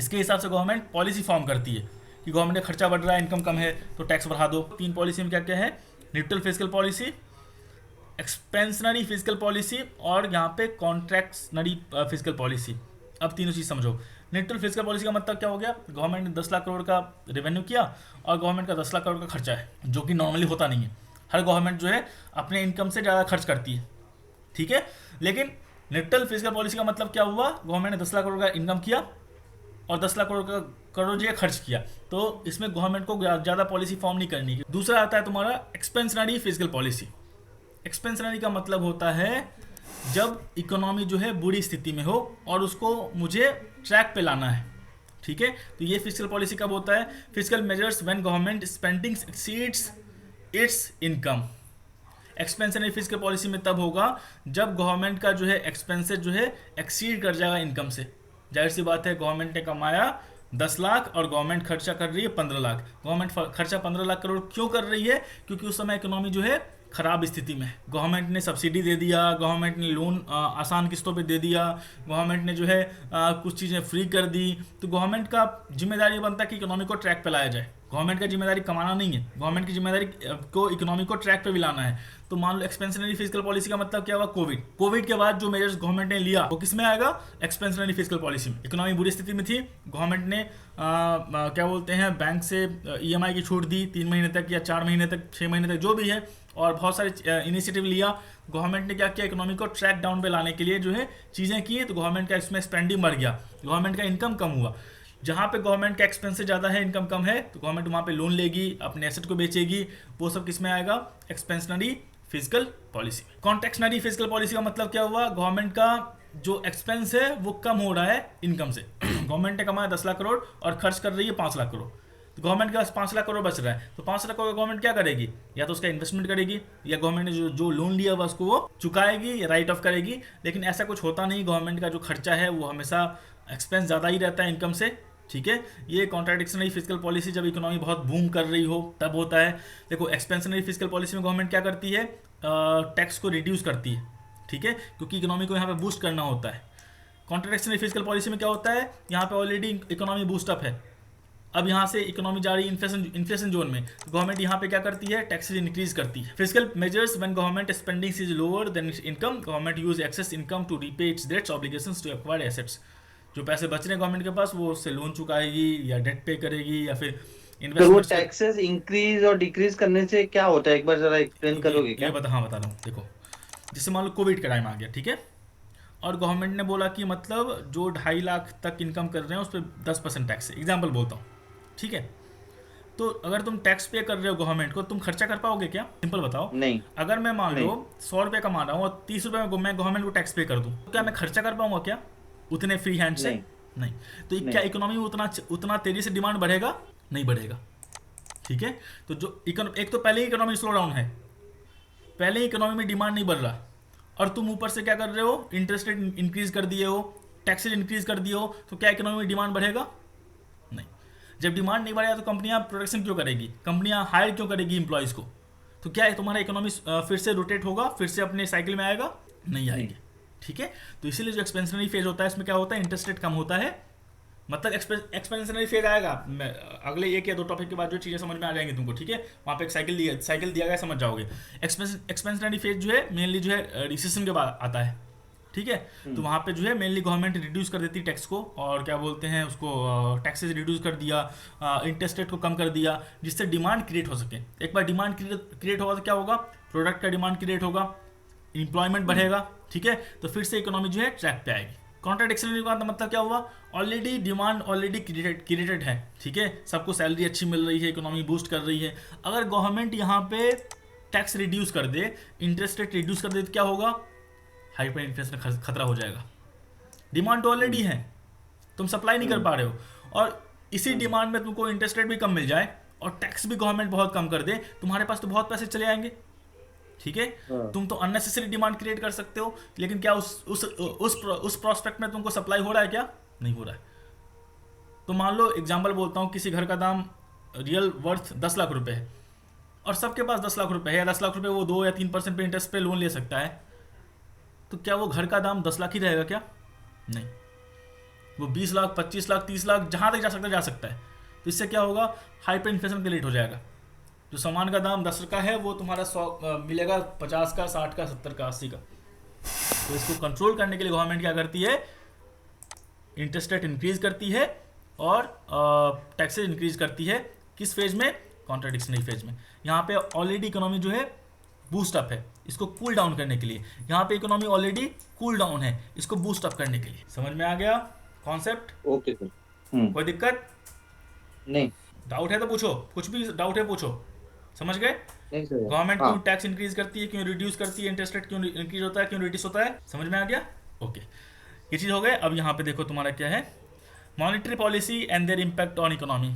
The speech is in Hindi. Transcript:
इसके हिसाब से गवर्नमेंट पॉलिसी फॉर्म करती है कि गवर्नमेंट का खर्चा बढ़ रहा है, इनकम कम है तो टैक्स बढ़ा दो। 3 पॉलिसी में क्या क्या है, neutral fiscal policy, expansionary physical policy और यहाँ पे कॉन्ट्रैक्शनरी फिजिकल पॉलिसी। अब तीनों चीज़ समझो। न्यूट्रल फिजिकल पॉलिसी का मतलब क्या हो गया, गवर्नमेंट ने 10 लाख करोड़ का रेवेन्यू किया और गवर्नमेंट का 10 लाख करोड़ का खर्चा है, जो कि नॉर्मली होता नहीं है। हर गवर्नमेंट जो है अपने इनकम से ज़्यादा खर्च करती है, ठीक है। लेकिन न्यूट्रल फिजिकल पॉलिसी का मतलब क्या हुआ, गवर्नमेंट ने 10 लाख करोड़ का इनकम किया और 10 लाख करोड़ जो खर्च किया, तो इसमें गवर्नमेंट को ज़्यादा पॉलिसी फॉर्म नहीं करनी है। दूसरा आता है तुम्हारा एक्सपेंशनरी फिजिकल पॉलिसी। एक्सपेंशनरी का मतलब होता है जब इकोनॉमी जो है बुरी स्थिति में हो और उसको मुझे ट्रैक पे लाना है, ठीक है। तो ये फिजिकल पॉलिसी कब होता है, physical measures when government spending exceeds its income. Expansionary physical policy में तब होगा जब गवर्नमेंट का जो है एक्सपेंसेस जो है एक्सीड कर जाएगा इनकम से। जाहिर सी बात है, गवर्नमेंट ने कमाया 10 लाख और गवर्नमेंट खर्चा कर रही है 15 लाख। गवर्नमेंट खर्चा 15 लाख करोड़ क्यों कर रही है, क्योंकि उस समय इकोनॉमी जो है खराब स्थिति में। गवर्नमेंट ने सब्सिडी दे दिया, गवर्नमेंट ने लोन आसान किस्तों पे दे दिया, गवर्नमेंट ने जो है कुछ चीज़ें फ्री कर दी। तो गवर्नमेंट का जिम्मेदारी बनता है कि इकोनॉमी को ट्रैक पे लाया जाए। गवर्नमेंट का जिम्मेदारी कमाना नहीं है, गवर्नमेंट की जिम्मेदारी को इकोनॉमी को ट्रैक पे भी लाना है। तो मान लो एक्सपेंशनरी फिजिकल पॉलिसी का मतलब क्या हुआ, कोविड के बाद जो मेजर्स गवर्नमेंट ने लिया वो किस में आएगा, एक्सपेंशनरी फिजिकल पॉलिसी में। इकोनॉमी बुरी स्थिति में थी, गवर्नमेंट ने क्या बोलते हैं बैंक से EMI की छूट दी 3 महीने तक या 4 महीने तक, 6 महीने तक, जो भी है, और बहुत सारे इनिशिएटिव लिया। गवर्नमेंट ने क्या किया, इकोनॉमी को ट्रैक डाउन पे लाने के लिए जो है चीज़ें की, तो गवर्नमेंट का इसमें स्पेंडिंग बढ़ गया, गवर्नमेंट का इनकम कम हुआ। जहाँ पे गवर्नमेंट का एक्सपेंस ज़्यादा है, इनकम कम है, तो गवर्नमेंट वहाँ पे लोन लेगी, अपने एसेट को बेचेगी। वो सब किस में आएगा, एक्सपेंशनरी फिजिकल पॉलिसी में। कॉन्ट्रैक्शनरी फिजिकल पॉलिसी का मतलब क्या हुआ, गवर्नमेंट का जो एक्सपेंस है वो कम हो रहा है इनकम से। गवर्नमेंट ने कमाया 10 लाख करोड़ और खर्च कर रही है 5 लाख करोड़, तो गवर्नमेंट के पास 5 लाख करोड़ बच रहा है। तो 5 लाख करोड़ गवर्नमेंट क्या करेगी, या तो उसका इन्वेस्टमेंट करेगी, या गवर्नमेंट ने जो लोन लिया हुआ उसको वो चुकाएगी या राइट ऑफ करेगी। लेकिन ऐसा कुछ होता नहीं, गवर्नमेंट का जो खर्चा है वो हमेशा एक्सपेंस ज़्यादा ही रहता है इनकम से, ठीक है। ये कॉन्ट्रैक्शनरी फिजिकल पॉलिसी जब इकोनॉमी बहुत बूम कर रही हो तब होता है। देखो, एक्सपेंशनरी फिजिकल पॉलिसी में गवर्नमेंट क्या करती है, टैक्स को रिड्यूस करती है, ठीक है, क्योंकि इकोनॉमी को यहाँ पे बूस्ट करना होता है। कॉन्ट्रैक्शनरी फिजिकल पॉलिसी में क्या होता है, यहाँ पे ऑलरेडी इकोनॉमी बूस्टअप है, अब यहाँ से इकोनॉमी जा रही है इन्फ्लेशन जोन में, तो गवर्नमेंट यहाँ पे क्या करती है, टैक्सेस इंक्रीज करती है। Physical measures when government spending is lower than its income, government use excess income to repay its debts obligations to acquired assets. जो पैसे बच रहे हैं गवर्नमेंट के पास, वो उससे लोन चुकाएगी या डेट पे करेगी या फिर तो वो इन्वेस्टमेंट। टैक्सेस इंक्रीज और डिक्रीज करने से क्या होता है, एक बार जरा एक्सप्लेन करोगे ये क्या? बता, हाँ बता रहा हूँ। देखो, जैसे मान लो कोविड का टाइम आ गया, ठीक है, और गवर्नमेंट ने बोला कि मतलब जो 2.5 लाख तक इनकम कर रहे हैं उस पर 10% टैक्स है, एग्जाम्पल बोलता हूँ, ठीक है। तो अगर तुम टैक्स पे कर रहे हो गवर्नमेंट को, तुम खर्चा कर पाओगे क्या, सिंपल बताओ। नहीं। अगर मैं मान लो नहीं। 100 रुपये कमा रहा हूँ और 30 रुपये मैं गवर्नमेंट को टैक्स पे कर दूँ, तो क्या मैं खर्चा कर पाऊंगा क्या उतने फ्री हैंड से? नहीं। नहीं। तो क्या नहीं। इकोनॉमी में उतना उतना तेजी से डिमांड बढ़ेगा? नहीं बढ़ेगा, ठीक है। तो जो एक तो पहले ही इकोनॉमी स्लो डाउन है, पहले ही इकोनॉमी में डिमांड नहीं बढ़ रहा, और तुम ऊपर से क्या कर रहे हो, इंटरेस्ट रेट इंक्रीज कर दिए हो, टैक्सेस इंक्रीज कर दिए हो, तो क्या इकोनॉमी में डिमांड बढ़ेगा? नहीं। जब डिमांड नहीं बढ़ेगा तो कंपनियां प्रोडक्शन क्यों करेगी, कंपनियां हायर क्यों करेगी एम्प्लॉयज़ को? तो क्या है, तुम्हारा इकोनॉमी फिर से रोटेट होगा, फिर से अपने साइकिल में आएगा? नहीं आएगी, ठीक है। तो इसीलिए जो एक्सपेंशनरी फेज होता है इसमें क्या होता है, इंटरेस्ट रेट कम होता है, मतलब एक्सपेंशनरी फेज आएगा। अगले 1 या 2 टॉपिक के बाद जो चीज़ें समझ में आ जाएंगी तुमको, ठीक है। वहाँ पे एक साइकिल दिया गया, समझ जाओगे। एक्सपेंशनरी फेज जो है मेनली जो है रिसेशन के बाद आता है, ठीक है। तो वहाँ पे जो है मेनली गवर्नमेंट रिड्यूस कर देती है टैक्स को, और क्या बोलते हैं उसको, टैक्सेस रिड्यूस कर दिया, इंटरेस्ट रेट को कम कर दिया, जिससे डिमांड क्रिएट हो सके। एक बार डिमांड क्रिएट होगा तो क्या होगा, प्रोडक्ट का डिमांड क्रिएट होगा, एम्प्लॉयमेंट बढ़ेगा, ठीक है। तो फिर से इकोनॉमी जो है ट्रैक पे आएगी। कॉन्ट्रैक्शनरी का मतलब क्या हुआ, ऑलरेडी डिमांड ऑलरेडी क्रिएटेड है, ठीक है, सबको सैलरी अच्छी मिल रही है, इकोनॉमी बूस्ट कर रही है। अगर गवर्नमेंट यहाँ पे टैक्स रिड्यूस कर दे, इंटरेस्ट रेट रिड्यूस कर दे, तो क्या होगा, हाइपर इन्फ्लेशन का खतरा हो जाएगा। डिमांड तो ऑलरेडी है, तुम सप्लाई नहीं कर पा रहे हो, और इसी डिमांड में तुमको इंटरेस्ट रेट भी कम मिल जाए और टैक्स भी गवर्नमेंट बहुत कम कर दे, तुम्हारे पास तो बहुत पैसे चले आएंगे, ठीक है। तुम तो अननेसेसरी डिमांड क्रिएट कर सकते हो, लेकिन क्या उस प्रोस्पेक्ट में तुमको सप्लाई हो रहा है क्या? नहीं हो रहा है। तो मान लो एग्जांपल बोलता हूँ, किसी घर का दाम रियल वर्थ 10 लाख रुपए है और सबके पास 10 लाख रुपए है, या 10 लाख रुपए वो 2 या 3% पे इंटरेस्ट पे लोन ले सकता है, तो क्या वो घर का दाम 10 लाख ही रहेगा क्या? नहीं। वो 20 लाख 25 लाख 30 लाख जहाँ तक जा सकता है। तो इससे क्या होगा, हाइपर इन्फ्लेशन क्रिएट हो जाएगा। जो सामान का दाम 10 का है वो तुम्हारा 100 मिलेगा 50 का 60 का 70 का 80 का। तो इसको कंट्रोल करने के लिए गवर्नमेंट क्या करती है, इंटरेस्ट रेट इंक्रीज करती है और टैक्सेस इंक्रीज करती है। किस फेज में, कॉन्ट्राडिक्शनरी फेज में। यहाँ पे ऑलरेडी इकोनॉमी जो है बूस्ट अप है, इसको कूल डाउन करने के लिए। यहाँ पे इकोनॉमी ऑलरेडी कूल डाउन है, इसको बूस्ट अप करने के लिए। समझ में आ गया कॉन्सेप्ट? Okay sir. कोई दिक्कत नहीं डाउट है तो पूछो, कुछ भी डाउट है पूछो। समझ गए? नहीं सर। गवर्नमेंट हाँ क्यों टैक्स इंक्रीज करती है, क्यों रिड्यूस करती है, इंटरेस्ट रेट क्यों इंक्रीज होता है, क्यों रिड्यूस होता है, समझ में आ गया? ओके, ये चीज़ हो गए। अब यहाँ पे देखो तुम्हारा क्या है, monetary policy and there impact on economy.